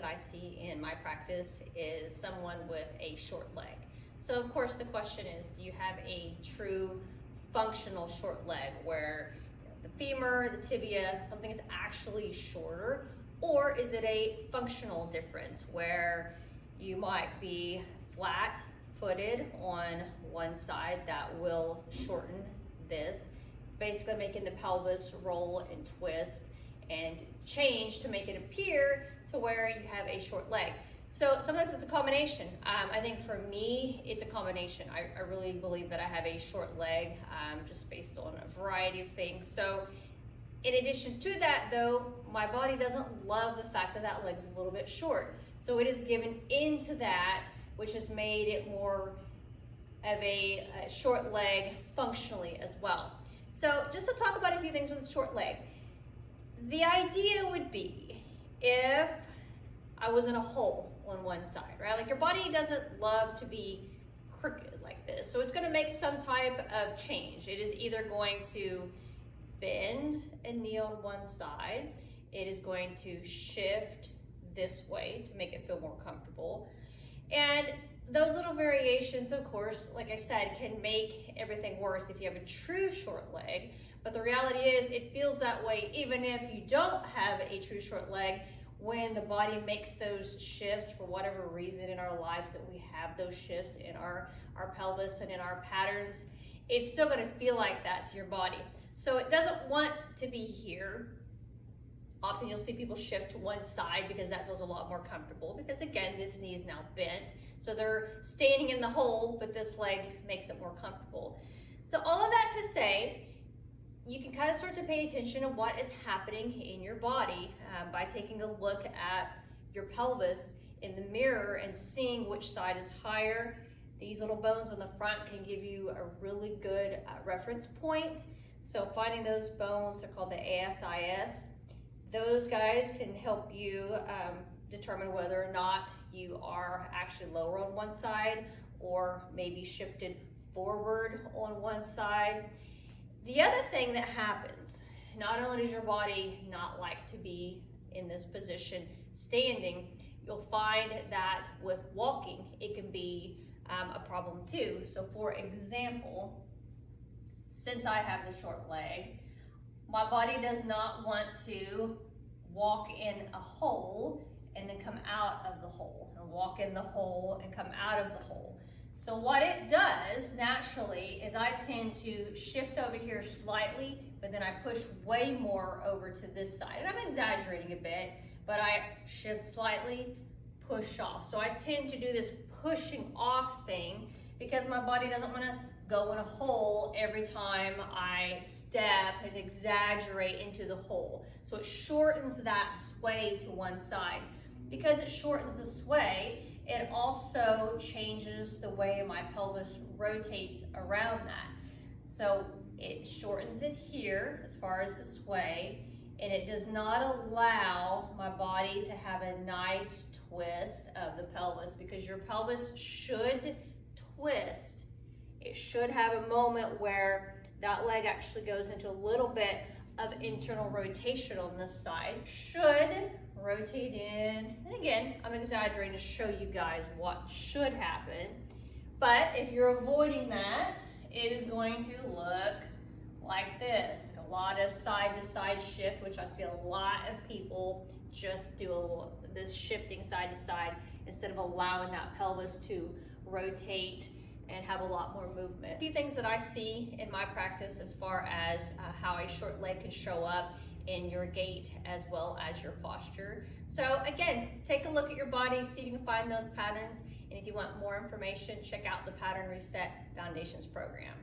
that I see in my practice is someone with a short leg. So of course the question is, do you have a true functional short leg where the femur, the tibia, something is actually shorter, or is it a functional difference where you might be flat-footed on one side that will shorten this, basically making the pelvis roll and twist and change to make it appear to where you have a short leg. So sometimes it's a combination. I think for me, it's a combination. I really believe that I have a short leg just based on a variety of things. So in addition to that though, my body doesn't love the fact that that leg's a little bit short. So it is given into that, which has made it more of a short leg functionally as well. So just to talk about a few things with a short leg. The idea would be if I was in a hole on one side, right? Like your body doesn't love to be crooked like this. So it's going to make some type of change. It is either going to bend a knee on one side. It is going to shift this way to make it feel more comfortable. And those little variations, of course, like I said, can make everything worse if you have a true short leg. But the reality is it feels that way even if you don't have a true short leg. When the body makes those shifts for whatever reason in our lives that we have those shifts in our pelvis and in our patterns, it's still going to feel like that to your body. So it doesn't want to be here. Often you'll see people shift to one side because that feels a lot more comfortable because again, this knee is now bent. So they're standing in the hole, but this leg makes it more comfortable. So all of that to say, you can kind of start to pay attention to what is happening in your body by taking a look at your pelvis in the mirror and seeing which side is higher. These little bones on the front can give you a really good reference point. So finding those bones, they're called the ASIS. Those guys can help you determine whether or not you are actually lower on one side or maybe shifted forward on one side. The other thing that happens, not only does your body not like to be in this position standing, you'll find that with walking, it can be a problem too. So for example, since I have the short leg, my body does not want to walk in a hole and then come out of the hole, and walk in the hole and come out of the hole. So what it does naturally is I tend to shift over here slightly, but then I push way more over to this side. And I'm exaggerating a bit, but I shift slightly, push off. So I tend to do this pushing off thing because my body doesn't want to go in a hole every time I step and exaggerate into the hole. So it shortens that sway to one side. Because it shortens the sway, it also changes the way my pelvis rotates around that. So it shortens it here as far as the sway, and it does not allow my body to have a nice twist of the pelvis because your pelvis should twist. It should have a moment where that leg actually goes into a little bit of internal rotation on this side. Should rotate in, and again, I'm exaggerating to show you guys what should happen, but if you're avoiding that, it is going to look like this, like a lot of side-to-side shift, which I see a lot of people just do this shifting side-to-side instead of allowing that pelvis to rotate and have a lot more movement. A few things that I see in my practice as far as how a short leg can show up in your gait as well as your posture. So again, take a look at your body, see if you can find those patterns, and if you want more information, check out the Pattern Reset Foundations program.